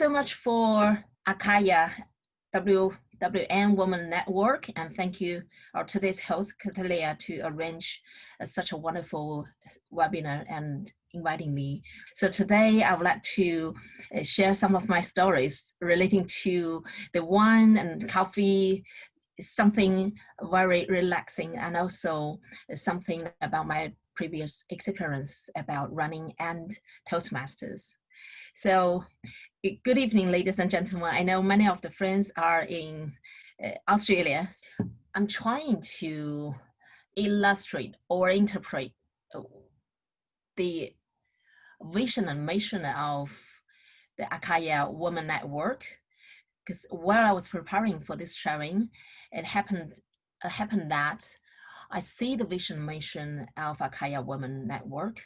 so much for ACYA WWN Women Network, and thank you, our today's host, Catalia, to arrange such a wonderful webinar and inviting me. So today I would like to share some of my stories relating to the wine and coffee, something very relaxing, and also something about my previous experience about running and Toastmasters. So good evening, ladies and gentlemen. I know many of the friends are in Australia. I'm trying to illustrate or interpret the vision and mission of the ACYA Women Network, because while I was preparing for this sharing, it happened that I see the vision and mission of ACYA Women Network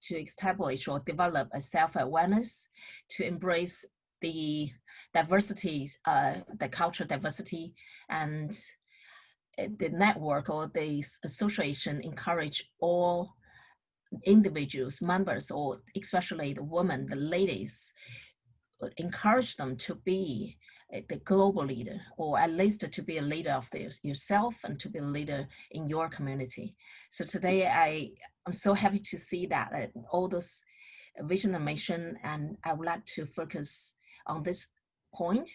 to establish or develop a self-awareness, to embrace the diversities, the cultural diversity, and the network or the association encourage all individuals, members, or especially the women, the ladies, encourage them to be the global leader, or at least to be a leader of yourself and to be a leader in your community. So today I'm so happy to see that all those vision and mission, and I would like to focus on this point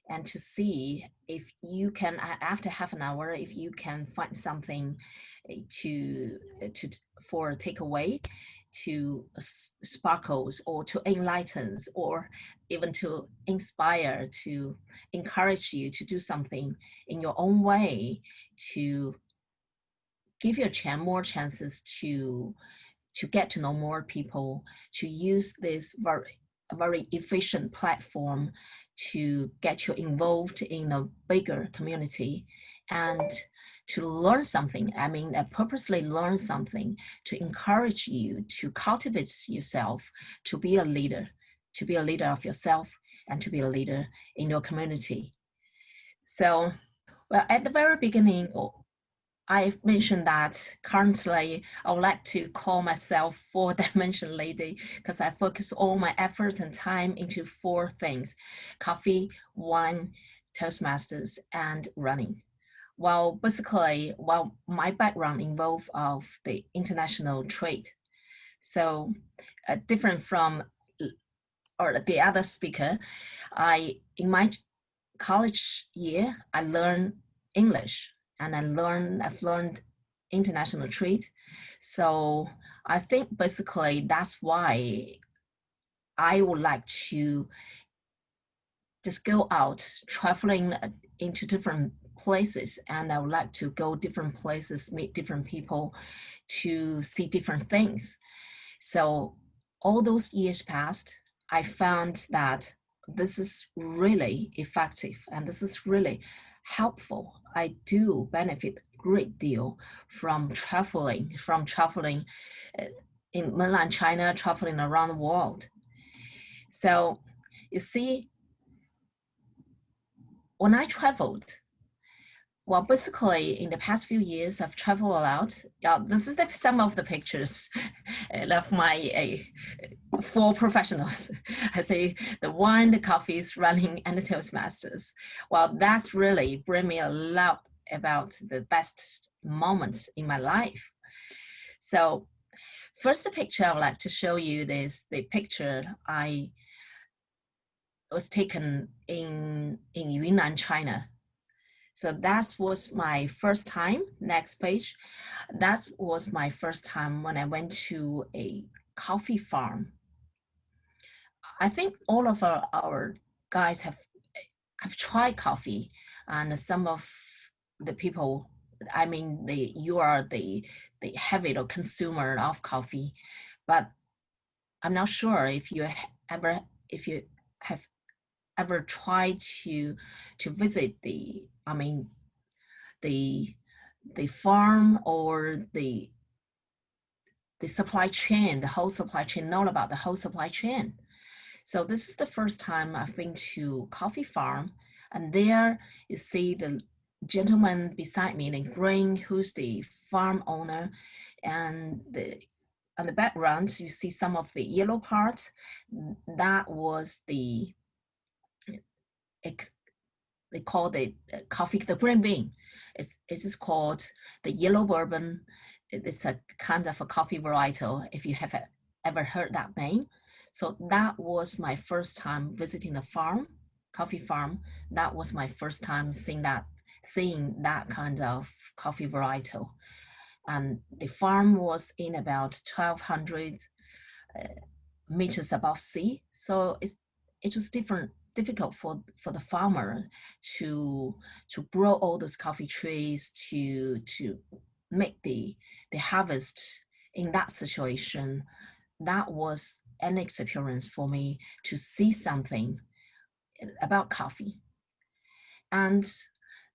and to see if you can, after half an hour, if you can find something for a takeaway, to sparkles or to enlighten or even to inspire, to encourage you to do something in your own way, to give you more chances to get to know more people, to use this very efficient platform to get you involved in a bigger community and to learn something. I mean, purposely learn something to encourage you to cultivate yourself, to be a leader of yourself and to be a leader in your community. So, well, at the very beginning, I've mentioned that currently I would like to call myself 4-dimension lady because I focus all my effort and time into 4 things: coffee, wine, Toastmasters, and running. Well, basically, my background involved of the international trade. So different from or the other speaker, in my college year, I learned English. And I've learned international trade. So I think basically that's why I would like to just go out traveling into different places. And I would like to go different places, meet different people, to see different things. So all those years passed, I found that this is really effective and this is really helpful. I do benefit a great deal from traveling in mainland China, traveling around the world. So you see, when I traveled, well, basically in the past few years, I've traveled a lot. This is some of the pictures of my 4 professionals. I say the wine, the coffees, running, and the Toastmasters. Well, that's really bring me a lot about the best moments in my life. So first picture I would like to show you is the picture I was taken in Yunnan, China. So that was my first time. Next page. That was my first time when I went to a coffee farm. I think all of our guys have tried coffee, and some of the people, I mean, you are the heavy consumer of coffee, but I'm not sure if you have ever tried to visit the farm or the supply chain, the whole supply chain, know about the whole supply chain. So this is the first time I've been to coffee farm, and there you see the gentleman beside me in green, who's the farm owner, and on the background, you see some of the yellow part. That was the, they call it coffee, the green bean. It is called the yellow bourbon. It's a kind of a coffee varietal, if you have ever heard that name. So that was my first time visiting the farm, coffee farm. That was my first time seeing that kind of coffee varietal. And the farm was in about 1,200 meters above sea. So it was difficult for the farmer to grow all those coffee trees, to make the harvest in that situation. That was an experience for me to see something about coffee. And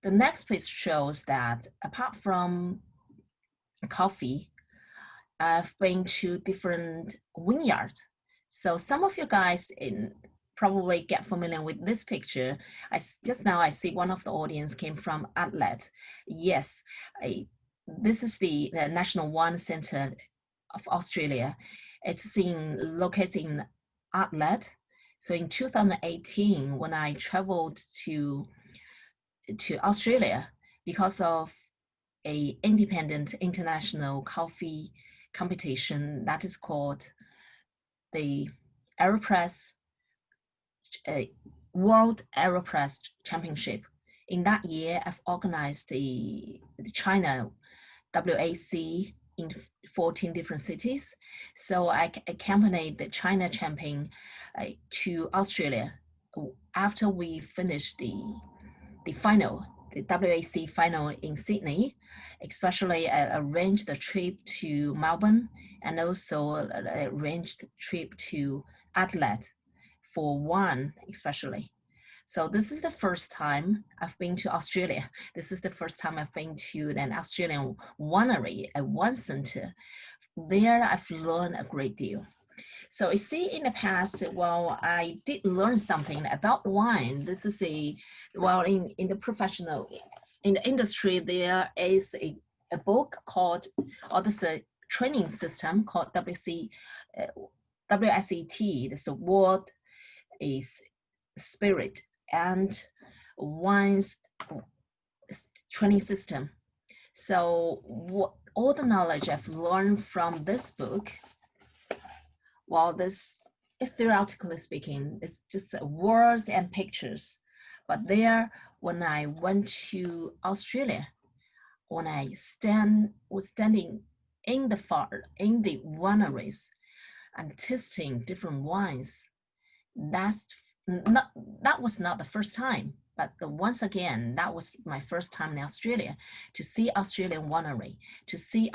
the next page shows that apart from coffee, I've been to different vineyards. So some of you guys probably get familiar with this picture. Just now I see one of the audience came from Adelaide. Yes, this is the National Wine Centre of Australia. It's located in Adelaide. So in 2018, when I traveled to Australia because of an independent international coffee competition that is called the AeroPress World AeroPress Championship. In that year, I've organized the China WAC in 14 different cities. So I accompanied the China champion to Australia. After we finished the final, the WAC final in Sydney, especially arranged the trip to Melbourne and also arranged the trip to Adelaide for one especially. So this is the first time I've been to Australia. This is the first time I've been to an Australian winery, a wine center. There I've learned a great deal. So you see in the past, well, I did learn something about wine. This is in the professional, in the industry, there is a book called, or this is a training system called WSET. This World is Spirit and Wine's training system. So all the knowledge I've learned from this book, well, this, theoretically speaking, it's just words and pictures. But there, when I went to Australia, when I was standing in the wineries and tasting different wines, that was not the first time, but once again, that was my first time in Australia, to see Australian winery, to see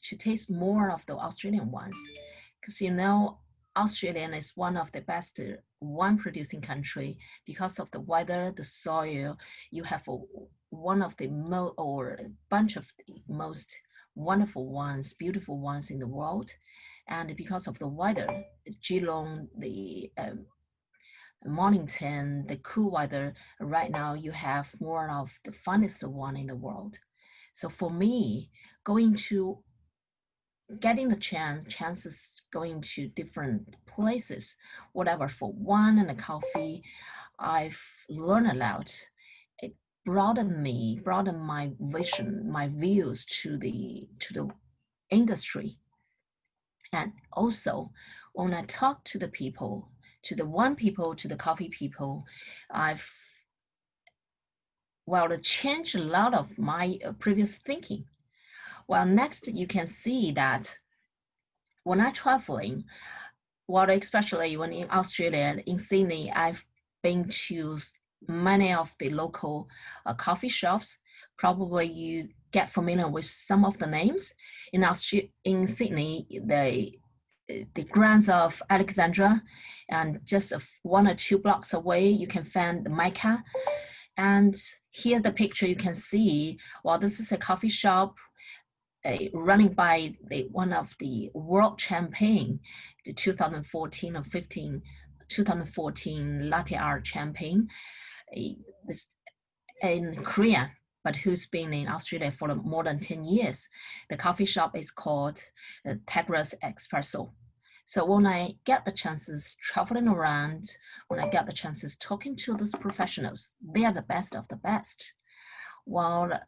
to taste more of the Australian wines. Because Australia is one of the best wine producing country because of the weather, the soil. You have one of the bunch of the most wonderful wines, beautiful wines in the world. And because of the weather, Geelong, the Mornington, the cool weather, right now you have more of the finest wine in the world. So for me, getting the chances going to different places, whatever, for wine and coffee, I've learned a lot. It broadened my vision, my views to the industry. And also, when I talk to the people, to the wine people, to the coffee people, it changed a lot of my previous thinking. Well, next you can see that when I'm traveling, especially when in Australia, in Sydney, I've been to many of the local coffee shops. Probably you get familiar with some of the names. In Sydney, the Grounds of Alexandra, and just 1 or 2 blocks away, you can find the Mecca. And here the picture you can see, this is a coffee shop running by one of the world champion, the 2014 or 2014 latte art champion in Korea. but who's been in Australia for more than 10 years. The coffee shop is called Terassy Espresso. So when I get the chances traveling around, when I get the chances talking to those professionals, they are the best of the best. While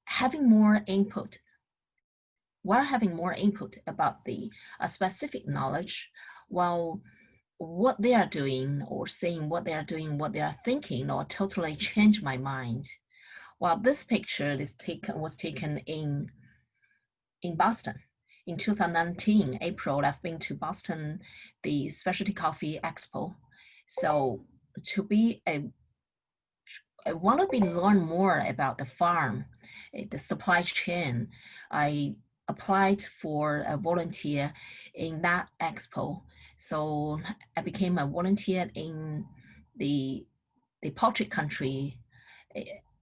having more input about the specific knowledge, while what they are doing or saying what they are doing, what they are thinking, or totally change my mind. Well, this picture was taken in Boston. In 2019, April, I've been to Boston, the Specialty Coffee Expo. So I want to learn more about the farm, the supply chain. I applied for a volunteer in that expo. So I became a volunteer in the poultry country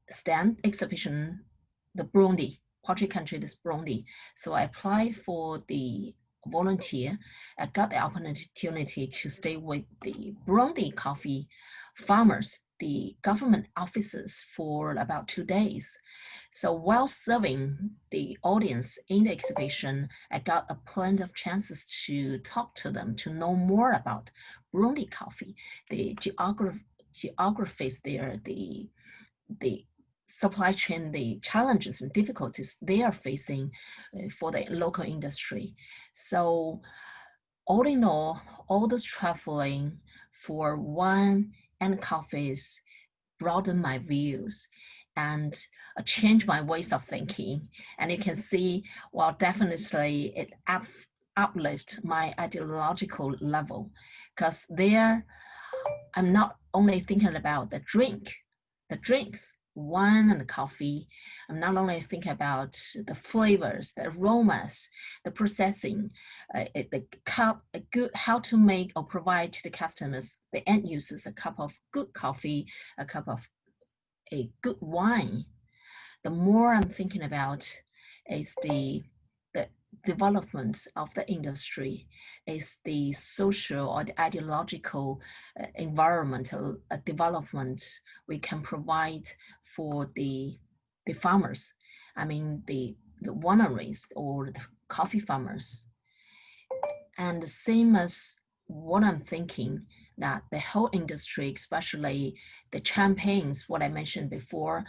stand exhibition, the Burundi, poultry country, this Burundi. So I applied for the volunteer. I got the opportunity to stay with the Burundi coffee farmers, the government offices, for about 2 days. So while serving the audience in the exhibition, I got a plenty of chances to talk to them, to know more about Burundi coffee, the geographies there, the supply chain, the challenges and difficulties they are facing for the local industry. So all in all this traveling for wine and coffees broaden my views and change my ways of thinking. And you can see, well, definitely it uplift my ideological level, because there I'm not only thinking about the drinks, wine and coffee. I'm not only thinking about the flavors, the aromas, the processing, how to make or provide to the customers, the end users, a cup of good coffee, a cup of a good wine. The more I'm thinking about is the development of the industry, is the social or the ideological environmental development we can provide for the farmers. I mean, the wineries or the coffee farmers. And the same as what I'm thinking, that the whole industry, especially the champagnes, what I mentioned before,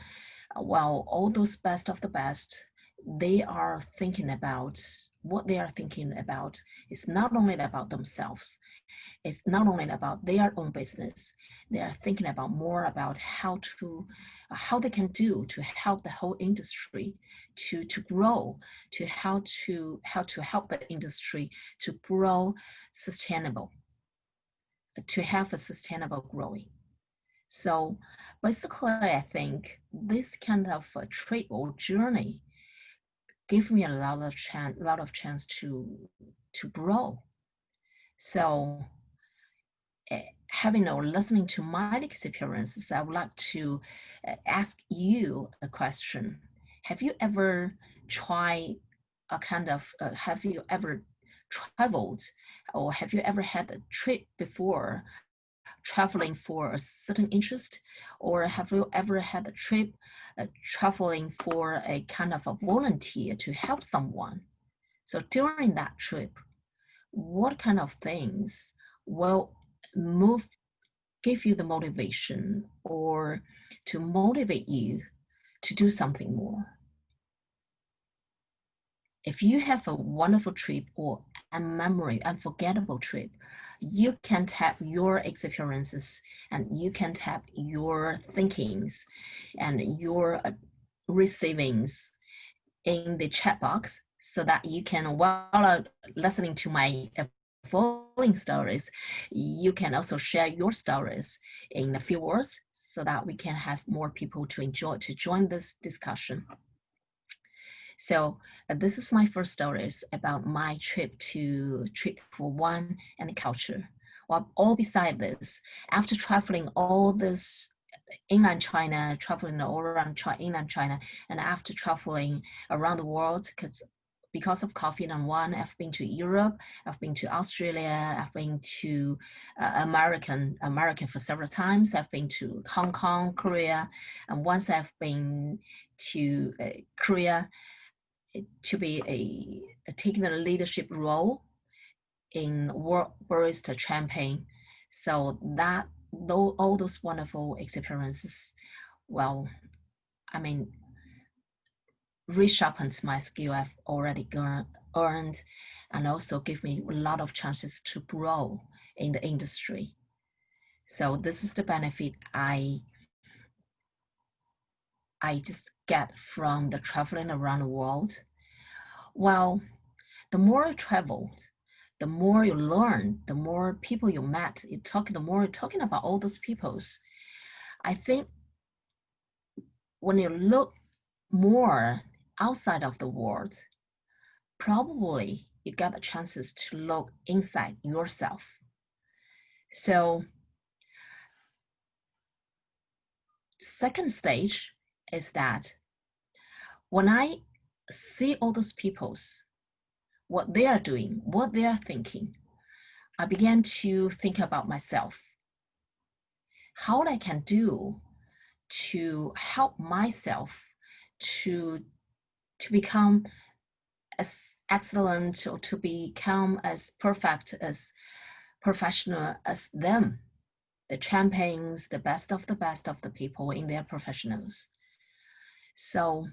well, all those best of the best, they are thinking about, what they are thinking about is not only about themselves, it's not only about their own business, they are thinking about more about how they can do to help the whole industry to grow, to how to help the industry to grow sustainable, to have a sustainable growing. So basically, I think this kind of trip or journey gave me a lot of chance to grow. So having or listening to my experiences, I would like to ask you a question. Have you ever tried a kind of, have you ever traveled, or have you ever had a trip before, traveling for a certain interest, or have you ever had a trip traveling for a kind of a volunteer to help someone? So during that trip, what kind of things will give you the motivation or to motivate you to do something more? If you have a wonderful trip or a unforgettable trip, you can tap your experiences and you can tap your thinkings and your receivings in the chat box, so that you can, while listening to my following stories, you can also share your stories in a few words, so that we can have more people to join this discussion. So this is my first stories about my trip for wine and culture. Well, all beside this, after traveling all this inland China, traveling all around inland China, and after traveling around the world, because of ACYAWN, I've been to Europe, I've been to Australia, I've been to American for several times. I've been to Hong Kong, Korea, and once I've been to Korea to be taking a leadership role in World Barista Champagne. So that all those wonderful experiences, well, I mean, resharpened my skill I've already earned, and also give me a lot of chances to grow in the industry. So this is the benefit I just get from the traveling around the world. Well, the more you traveled, the more you learn, the more people you met, the more you're talking about all those peoples. I think when you look more outside of the world, probably you get the chances to look inside yourself. So second stage is that when I see all those peoples, what they are doing, what they are thinking, I began to think about myself, how I can do to help myself to become as excellent or to become as perfect, as professional as them, the champions, the best of the people in their professionals. So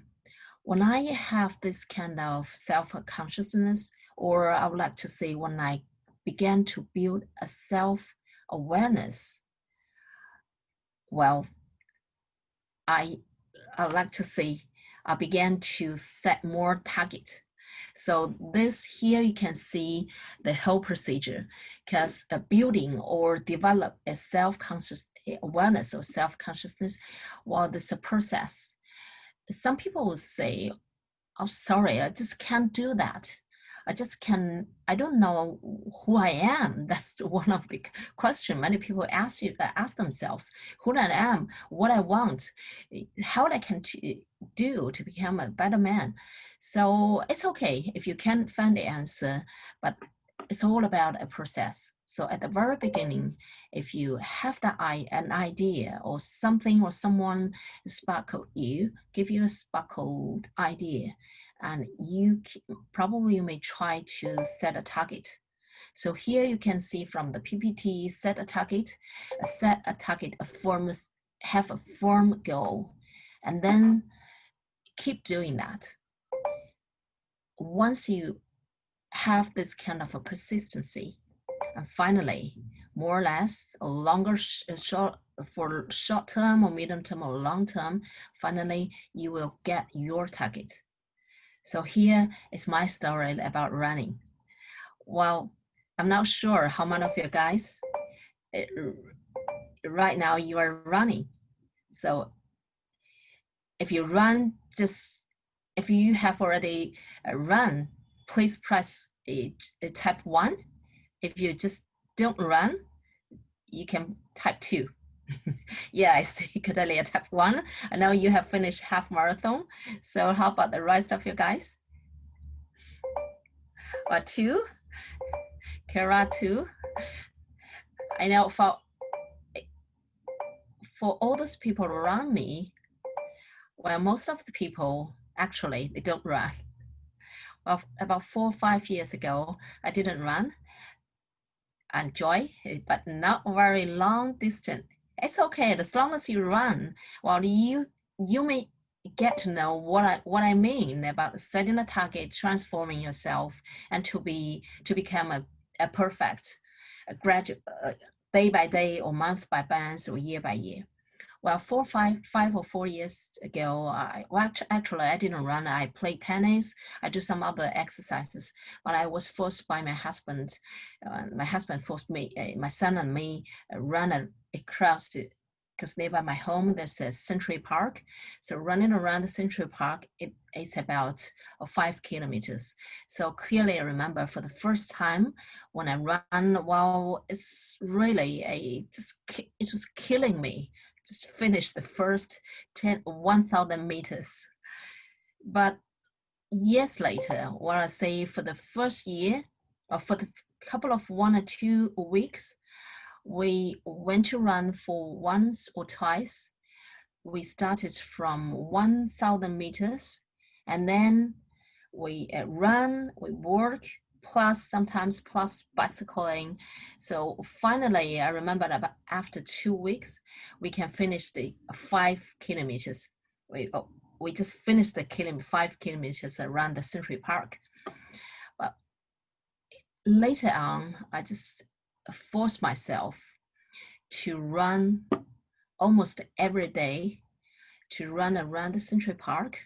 when I have this kind of self-consciousness, or I would like to say when I began to build a self-awareness, well, I like to say I began to set more target. So this here you can see the whole procedure, because a building or develop a self-conscious awareness or self-consciousness, well, this is a process. Some people will say, oh, sorry, I just can't do that. I don't know who I am. That's one of the questions many people ask themselves, who I am, what I want, how I can do to become a better man. So it's okay if you can't find the answer, but it's all about a process. So at the very beginning, if you have an idea or something or someone give you a sparkled idea, and you may try to set a target. So here you can see from the PPT, set a target, have a firm goal, and then keep doing that. Once you have this kind of a persistency, and finally, more or less, for short term or medium term or long term, finally, you will get your target. So here is my story about running. Well, I'm not sure how many of you guys right now you are running. So if you run, if you have already run, please press type 1. If you just don't run, you can type 2. Yeah, I see Catalia type 1. I know you have finished half marathon. So how about the rest of you guys? Or 2? Kara 2? I know for all those people around me, well, most of the people, actually, they don't run. Well, about 4 or 5 years ago, I didn't run. I enjoy it, but not very long distance. It's okay, as long as you run. Well, you may get to know what I mean about setting a target, transforming yourself, and to become a perfect, a graduate, day by day or month by month or year by year. Well, 5 or 4 years ago, actually I didn't run. I played tennis. I do some other exercises, but I was forced by my husband. My husband forced me, my son and me, run across because nearby my home there's a Century Park. So running around the Century Park, it's about 5 kilometers. So clearly I remember for the first time when I run, well, it's really it was killing me. Just finish the first 1,000 meters. But years later, well, I say for the first year, or for the couple of 1 or 2 weeks, we went to run for once or twice. We started from 1,000 meters, and then we run, we work, plus sometimes plus bicycling. So finally, I remember that after 2 weeks, we can finish the 5 kilometers. We just finished the 5 kilometers around the Century Park. But later on, I just forced myself to run almost every day, to run around the Century Park.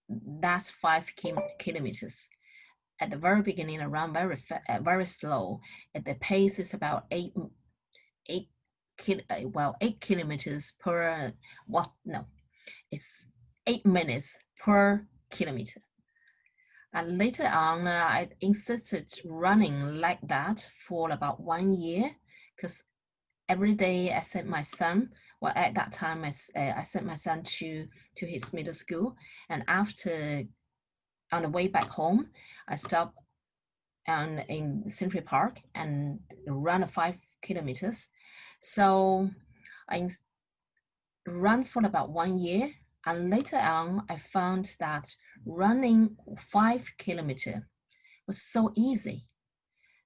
That's 5 kilometers. At the very beginning, I run very slow. At the pace is about 8 kilometers per, it's 8 minutes per kilometer. And later on, I insisted running like that for about 1 year, because every day I sent my son, well, at that time, I sent my son to his middle school. And after, on the way back home, I stopped in Century Park and run 5 kilometers. So I ran for about 1 year. And later on, I found that running 5 kilometers was so easy.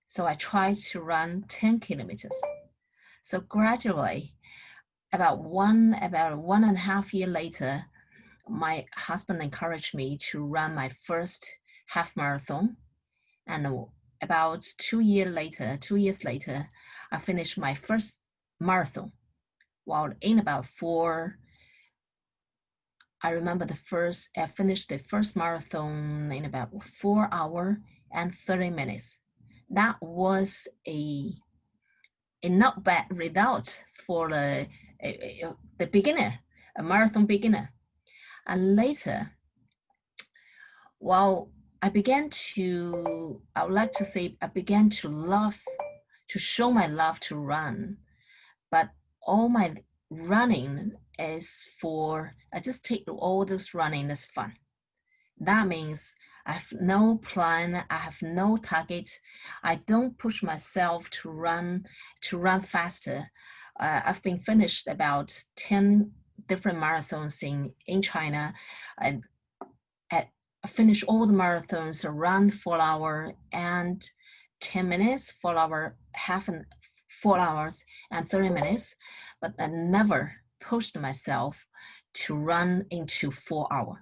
So I tried to run 10 kilometers. So gradually, about one and a half year later, my husband encouraged me to run my first half marathon. And about 2 years later, I finished my first marathon. Well, in about I remember I finished the first marathon in about 4 hours and 30 minutes. That was a not bad result for the beginner, a marathon beginner. And later, well, I began to love, to show my love to run. But all my running is I just take all this running as fun. That means I have no plan, I have no target. I don't push myself to run faster. I've been finished about 10 different marathons in China. I finished all the marathons around 4 hours and 10 minutes, 4 hours and 30 minutes, but I never pushed myself to run into 4 hours.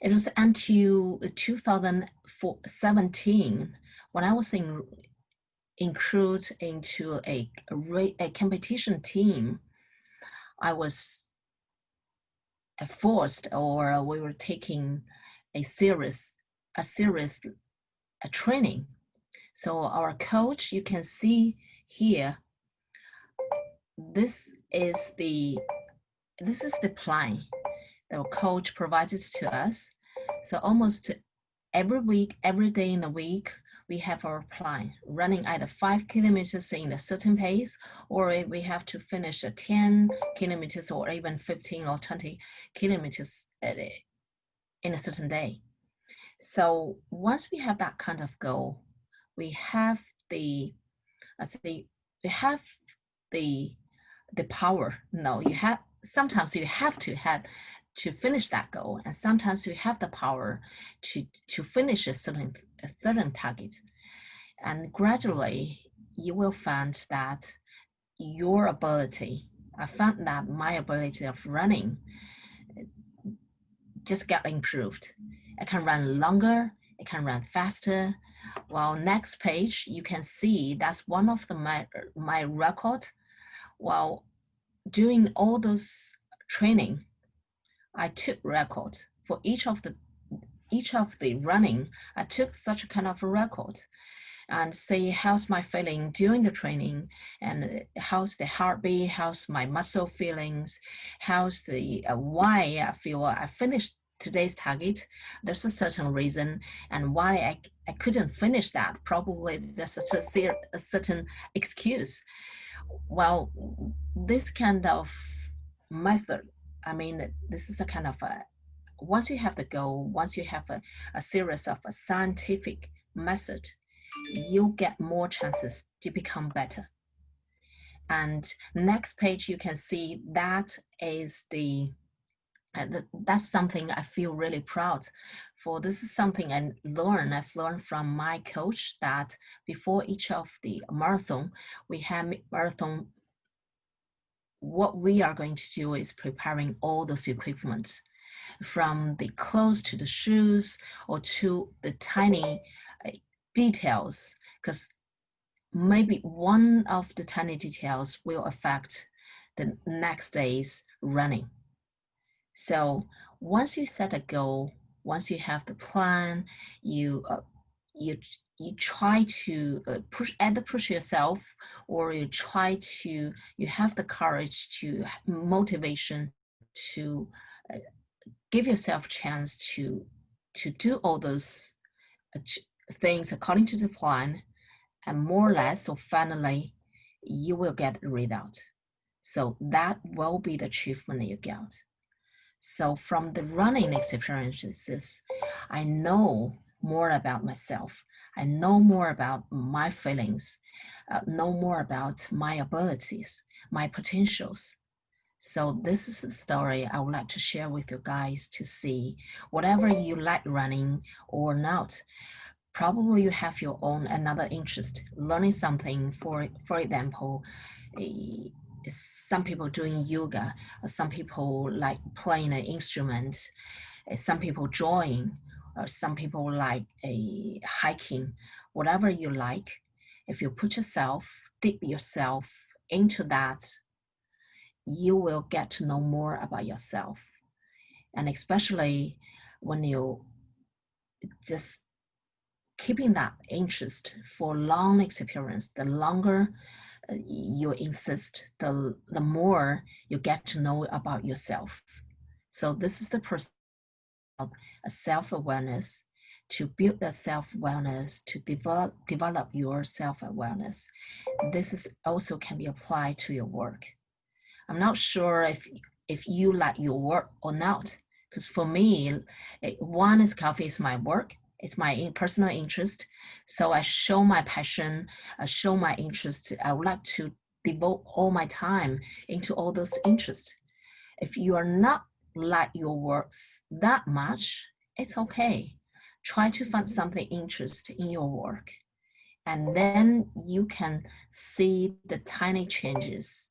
It was until 2017 when I was included into a competition team. I was forced, or we were taking a serious training. So our coach, you can see here, this is the plan the coach provided to us. So almost every week, every day in the week, we have our plan, running either 5 kilometers in a certain pace, or we have to finish 10 kilometers or even 15 or 20 kilometers in a certain day. So once we have that kind of goal, we have the power. No, sometimes you have to finish that goal, and sometimes you have the power to finish a certain target. And gradually, you will find that I found that my ability of running just got improved. I can run longer, I can run faster. Well, next page, you can see that's one of my record. Well, during all those training, I took records for each of the running. I took such a kind of a record and say how's my feeling during the training, and how's the heartbeat, how's my muscle feelings, how's the why I feel I finished today's target. There's a certain reason, and why I couldn't finish that. Probably there's a certain excuse. Well, this kind of method, I mean, this is a kind of once you have the goal, once you have a series of a scientific method, you get more chances to become better. And next page, you can see that is that's something I feel really proud for. This is something I've learned from my coach, that before each of the marathon, we have marathon. What we are going to do is preparing all those equipment, from the clothes to the shoes or to the tiny details, because maybe one of the tiny details will affect the next day's running. So once you set a goal, once you have the plan, you try to push yourself, or you have the courage to motivation to give yourself a chance to do all those things according to the plan, and more or less, so finally you will get the result. So that will be the achievement you get. So from the running experiences, I know more about myself. I know more about my feelings, know more about my abilities, my potentials. So this is the story I would like to share with you guys, to see whatever you like running or not. Probably you have your own another interest, learning something. For example, some people doing yoga, some people like playing an instrument, some people drawing, some people like hiking. Whatever you like, if you put yourself, dip yourself into that, you will get to know more about yourself. And especially when you just keeping that interest for long experience, the longer you insist, the more you get to know about yourself. So this is the process of self-awareness, to build that self-awareness, to develop your self-awareness. This is also can be applied to your work. I'm not sure if you like your work or not, because for me, one is coffee is my work. It's my personal interest. So I show my passion, I show my interest. I would like to devote all my time into all those interests. If you are not like your works that much, it's okay. Try to find something interesting in your work. And then you can see the tiny changes.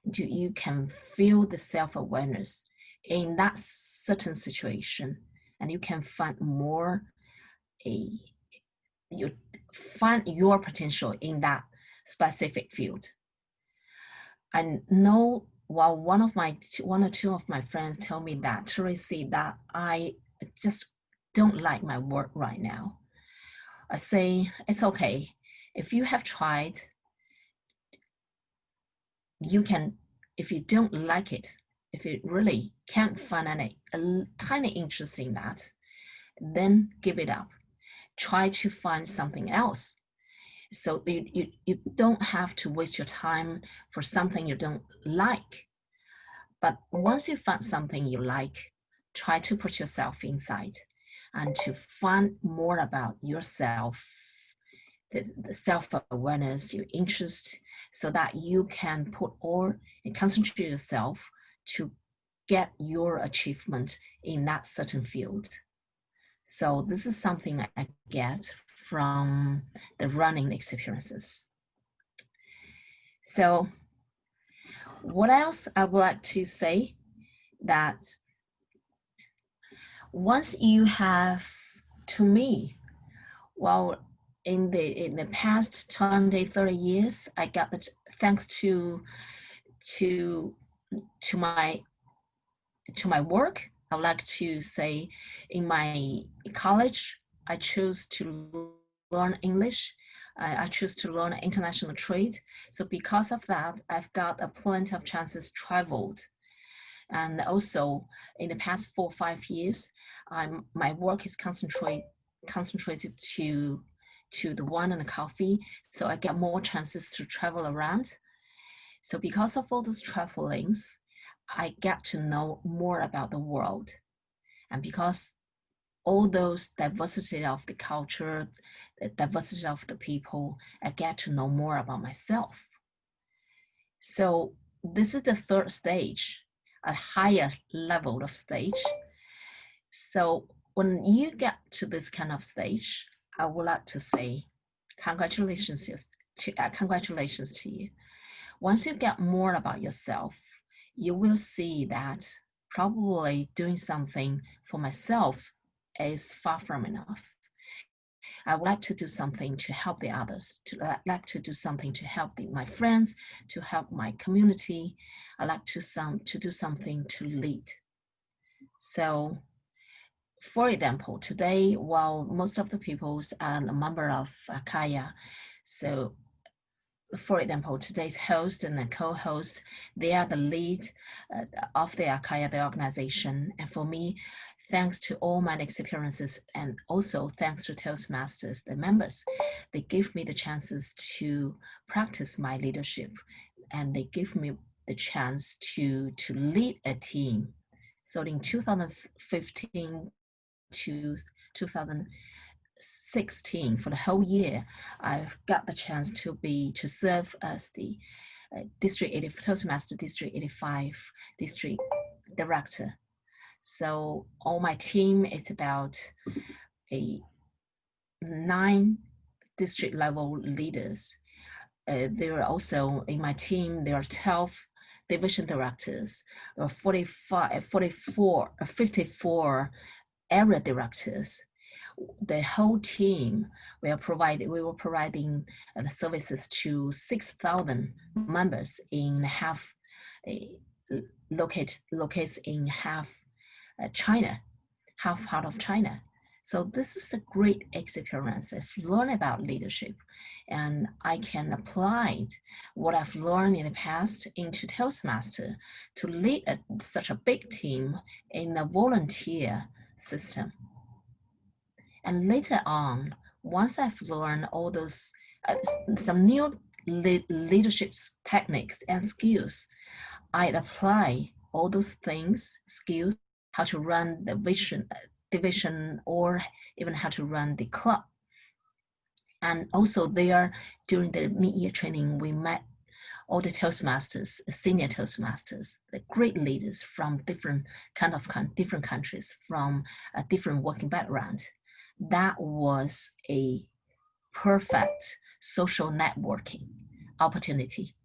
You can feel the self-awareness in that certain situation, and you can find more you find your potential in that specific field. I know, while one or two of my friends tell me that, Terassy, that I just don't like my work right now. I say, it's okay. If you have tried, you can, if you don't like it, if you really can't find a tiny interest in that, then give it up. Try to find something else. So you don't have to waste your time for something you don't like. But once you find something you like, try to put yourself inside and to find more about yourself, the self-awareness, your interest, so that you can put all and concentrate yourself to get your achievement in that certain field. So this is something I get from the running experiences. So what else I would like to say, that once you have, to me, well, in the past 20, 30 years, I got the, thanks to my work, I would like to say, in my college, I chose to learn English. I choose to learn international trade. So because of that, I've got a plenty of chances traveled. And also in the past 4 or 5 years, my work is concentrated to the wine and the coffee. So I get more chances to travel around. So because of all those travelings, I get to know more about the world. And because all those diversity of the culture, the diversity of the people, I get to know more about myself. So this is the third stage, a higher level of stage. So when you get to this kind of stage, I would like to say congratulations to you. Once you get more about yourself, you will see that probably doing something for myself is far from enough. I would like to do something to help the others, like to do something to help my friends, to help my community. I like to do something to lead. So, for example, today, while most of the people are a member of ACYA, so for example, today's host and the co-host, they are the lead of the ACYA, the organization. And for me, thanks to all my experiences and also thanks to Toastmasters, the members, they give me the chances to practice my leadership, and they give me the chance to lead a team. So in 2015 to 2016, for the whole year, I've got the chance to serve as the Toastmaster District 85 District Director. So on my team, it's about 9 district level leaders. There are also, in my team, there are 12 division directors, there are 54 area directors. The whole team, we were providing the services to 6,000 members in located in half China, half part of China. So this is a great experience. I've learned about leadership, and I can apply what I've learned in the past into Toastmaster to lead such a big team in a volunteer system. And later on, once I've learned all those, some new leadership techniques and skills, I apply all those things, skills, how to run the division, or even how to run the club. And also there, during the mid-year training, we met all the Toastmasters, senior Toastmasters, the great leaders from different countries, from a different working background. That was a perfect social networking opportunity.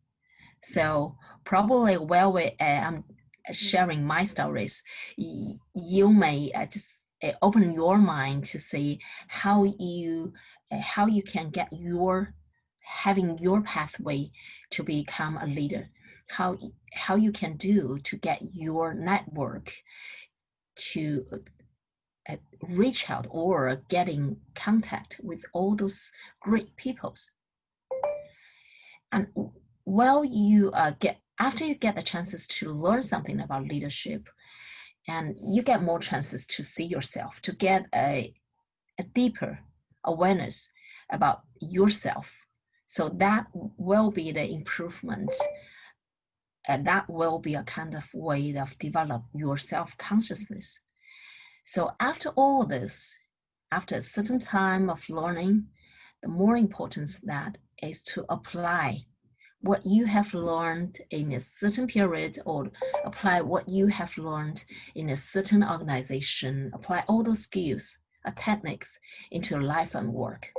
So probably while I'm sharing my stories, you may just open your mind to see how you can get having your pathway to become a leader, how you can do to get your network to reach out or get in contact with all those great people. And while you after you get the chances to learn something about leadership, and you get more chances to see yourself, to get a deeper awareness about yourself. So that will be the improvement, and that will be a kind of way of develop your self-consciousness. So after all this, after a certain time of learning, the more important that is to apply what you have learned in a certain period, or apply what you have learned in a certain organization, apply all those skills, techniques into your life and work.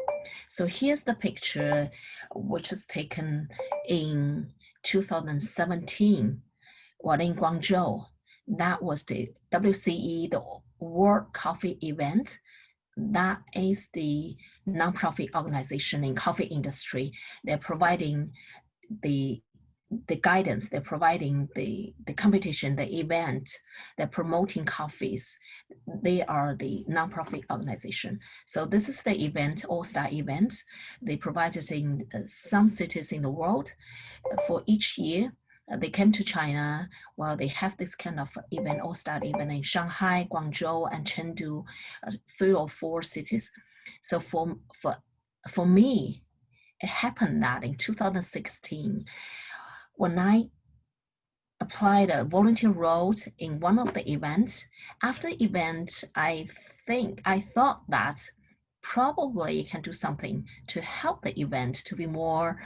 So here's the picture, which was taken in 2017, in Guangzhou. That was the WCE, the World Coffee Event. That is the nonprofit organization in coffee industry. They're providing the guidance, they're providing the competition, the event, they're promoting coffees. They are the nonprofit organization. So this is the event, all-star event. They provide us in some cities in the world. For each year, they came to China. Well, they have this kind of event, all-star event in Shanghai, Guangzhou, and Chengdu, 3 or 4 cities. So for me, it happened that in 2016, when I applied a volunteer role in one of the events. After the event, I thought that probably can do something to help the event to be more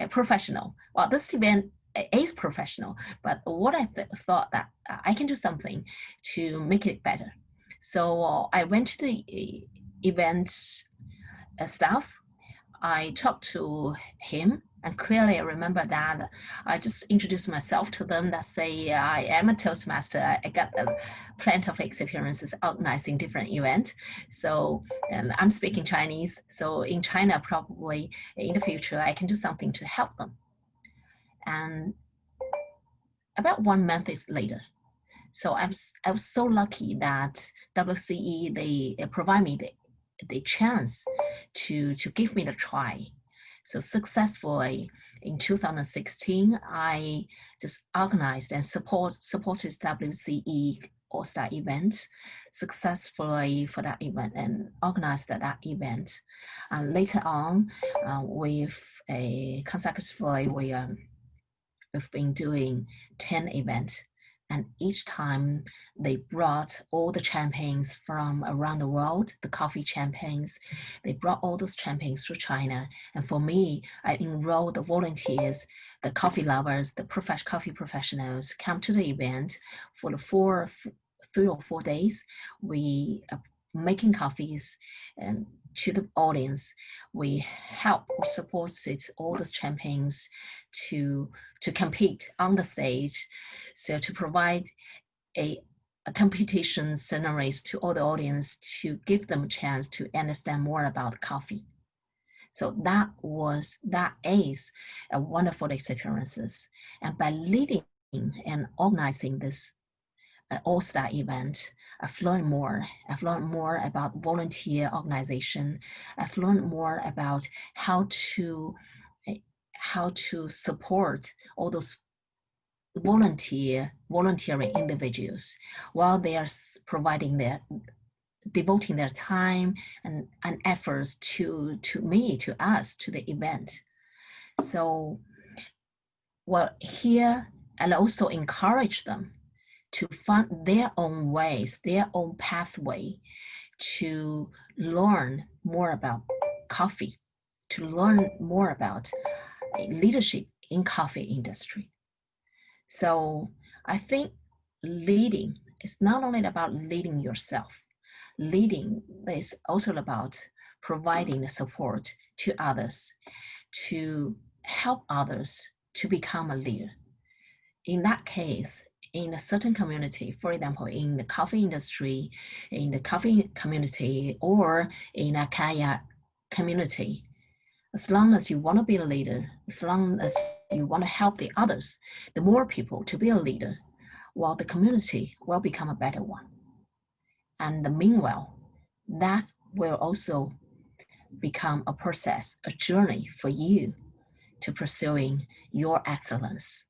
professional. Well, this event is professional, but what I thought that I can do something to make it better. So I went to the event staff. I talked to him, and clearly I remember that I just introduced myself to them that say I am a Toastmaster. I got plenty of experiences organizing different events. So, and I'm speaking Chinese. So in China, probably in the future, I can do something to help them. And about 1 month is later. So I was so lucky that WCE, they provide me the chance to give me the try. So successfully in 2016, I just organized and supported WCE All-Star event successfully for that event and organized that event. Later on, consecutively, we've been doing 10 events. And each time they brought all the champions from around the world, the coffee champions, they brought all those champions to China. And for me, I enrolled the volunteers, the coffee lovers, the coffee professionals come to the event for the 3 or 4 days. We are making coffees and to the audience. We help or supported all those champions to compete on the stage. So to provide a competition scenarios to all the audience to give them a chance to understand more about coffee. So that is a wonderful experiences. And by leading and organizing this all-star event, I've learned more. I've learned more about volunteer organization. I've learned more about how to support all those volunteering individuals while they are devoting their time and efforts to us, to the event. So, well, here I'll also encourage them to find their own ways, their own pathway to learn more about coffee, to learn more about leadership in coffee industry. So I think leading is not only about leading yourself. Leading is also about providing the support to others, to help others to become a leader. In that case, in a certain community, for example, in the coffee industry, in the coffee community, or in a ACYA community, as long as you want to be a leader, as long as you want to help the others, the more people to be a leader, while the community will become a better one. And meanwhile, that will also become a process, a journey for you to pursuing your excellence.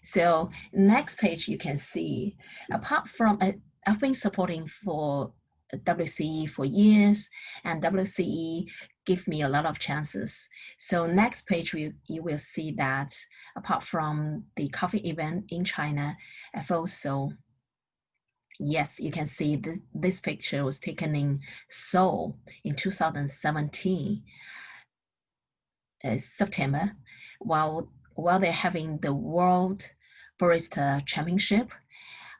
So next page, you can see, apart from, I've been supporting for WCE for years, and WCE give me a lot of chances. So next page, you will see that apart from the coffee event in China, I've also, yes, you can see this picture was taken in Seoul in 2017, September, while they're having the World Barista Championship.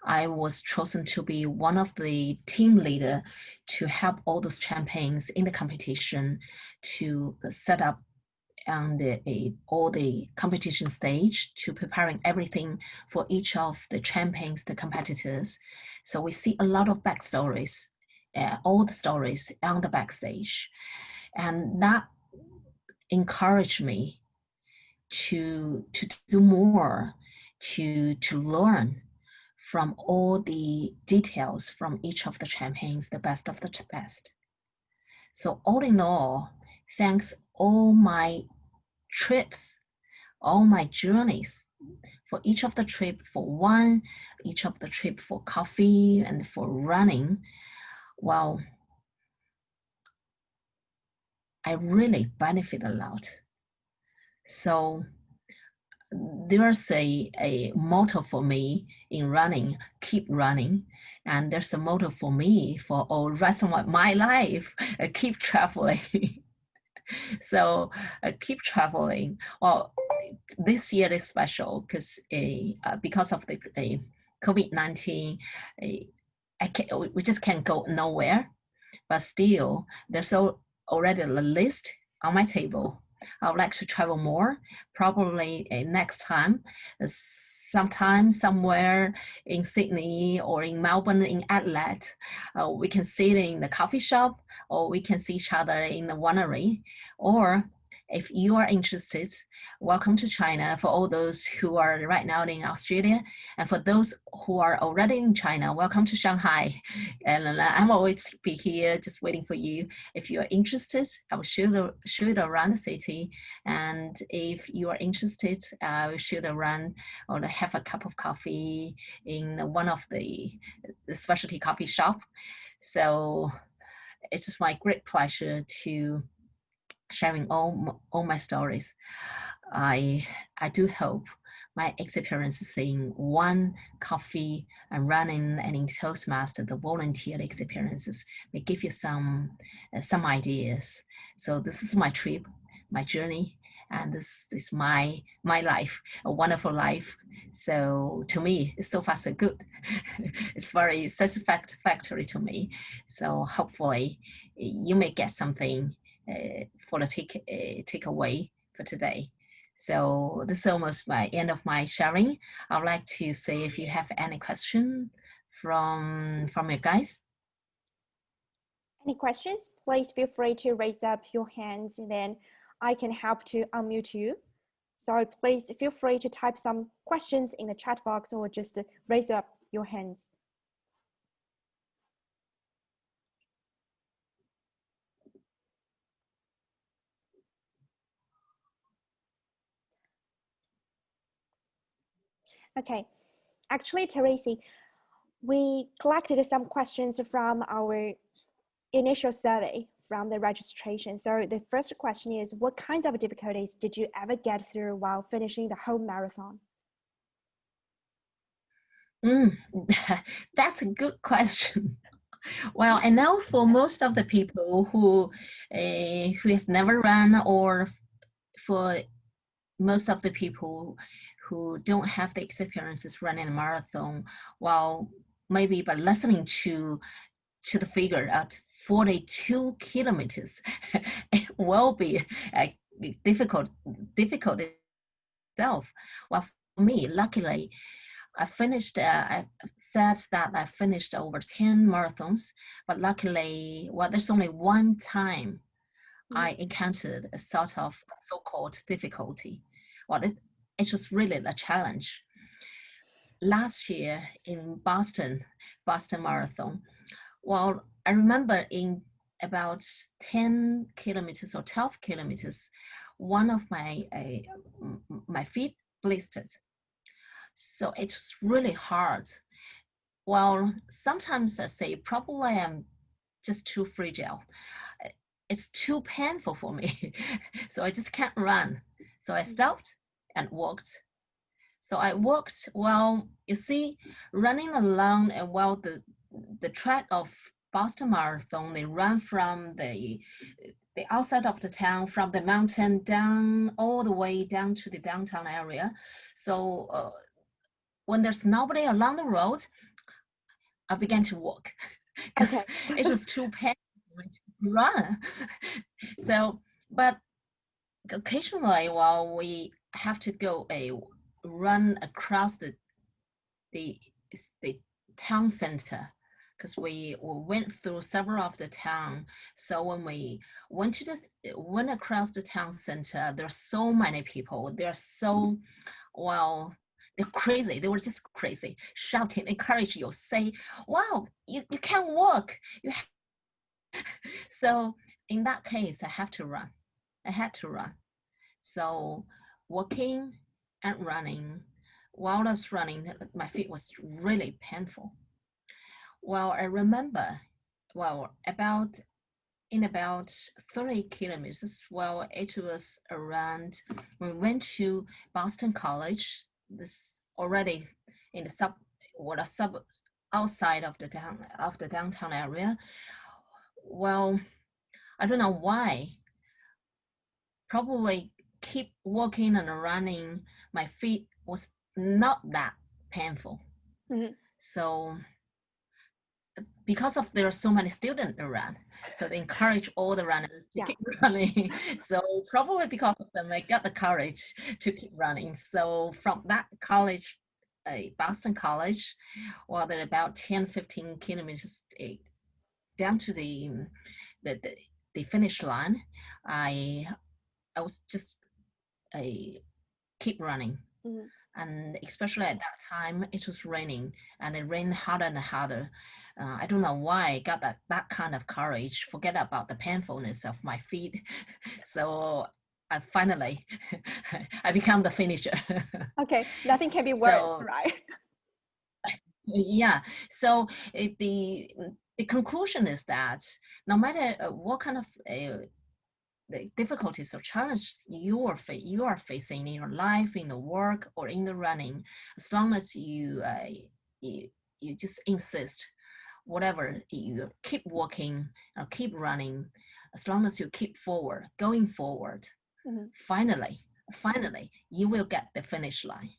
I was chosen to be one of the team leader to help all those champions in the competition to set up on all the competition stage, to preparing everything for each of the champions, the competitors. So we see a lot of backstories, all the stories on the backstage. And that encouraged me to do more, to learn from all the details from each of the champions, the best of the best. So all in all, thanks all my trips, all my journeys, for each of the trip for wine, each of the trip for coffee and for running, well, I really benefit a lot. So there's a motto for me in running, keep running. And there's a motto for me for all rest of my life, keep traveling. So keep traveling. Well, this year is special because of the COVID-19, we just can't go nowhere. But still, there's already a list on my table. I would like to travel more, probably next time, sometime somewhere in Sydney or in Melbourne, in Adelaide. We can sit in the coffee shop, or we can see each other in the winery. Or if you are interested, welcome to China for all those who are right now in Australia. And for those who are already in China, welcome to Shanghai. And I'm always be here just waiting for you. If you are interested, I will show you around the city. And if you are interested, I will show you around or have a cup of coffee in one of the specialty coffee shop. So it's just my great pleasure to sharing all my stories. I do hope my experiences in one coffee and running and in Toastmaster, the volunteer experiences, may give you some ideas. So this is my trip, my journey, and this is my life, a wonderful life. So to me, it's so far so good. It's very satisfactory to me. So hopefully you may get something for the takeaway for today. So this is almost my end of my sharing. I would like to say if you have any question from you guys. Any questions? Please feel free to raise up your hands, and then I can help to unmute you. So please feel free to type some questions in the chat box or just raise up your hands. Okay, actually, Terassy, we collected some questions from our initial survey from the registration. So the first question is, what kinds of difficulties did you ever get through while finishing the whole marathon? That's a good question. Well, I know for most of the people who has never run, or for most of the people who don't have the experiences running a marathon, well, maybe by listening to the figure at 42 kilometers, it will be difficult itself. Well, for me, luckily, I said that I finished over 10 marathons, but luckily, well, there's only one time I encountered a sort of so-called difficulty. Well, it was really a challenge. Last year in Boston Marathon, well, I remember in about 10 kilometers or 12 kilometers, one of my feet blistered. So it was really hard. Well, sometimes I say probably I'm just too fragile. It's too painful for me. So I just can't run. So I stopped and walked. So I walked, well, you see, running along and well, the track of Boston Marathon, they run from the outside of the town, from the mountain down all the way down to the downtown area. So when there's nobody along the road, I began to walk because it was too painful to run. So, but occasionally, while we have to go run across the town center, because we went through several of the town. So when we went across the town center, there are so many people. They're so, well, they're crazy. They were just crazy, shouting, encourage you, say, wow, you can't walk. So in that case, I had to run. So walking and running, while I was running, my feet was really painful. Well, I remember, well, about in about 30 kilometers. Well, it was around, we went to Boston College, this already in the suburbs outside of the downtown area. Well, I don't know why. Probably keep walking and running, my feet was not that painful. Mhm. So because of there are so many students around, so they encourage all the runners to Yeah. keep running. So probably because of them, I got the courage to keep running. So from that college, Boston College, well, they're about 10, 15 kilometers down to the, the finish line. I was just keep running. Mhm. And especially at that time, it was raining, and it rained harder and harder. I don't know why I got that kind of courage, forget about the painfulness of my feet. So I finally, I become the finisher. Okay, nothing can be worse, So right? yeah, so the conclusion is that no matter what kind of the difficulties or challenges you are facing in your life, in the work, or in the running, as long as you just insist, whatever, you keep walking or keep running, as long as you keep going forward, Mhm. finally, you will get the finish line.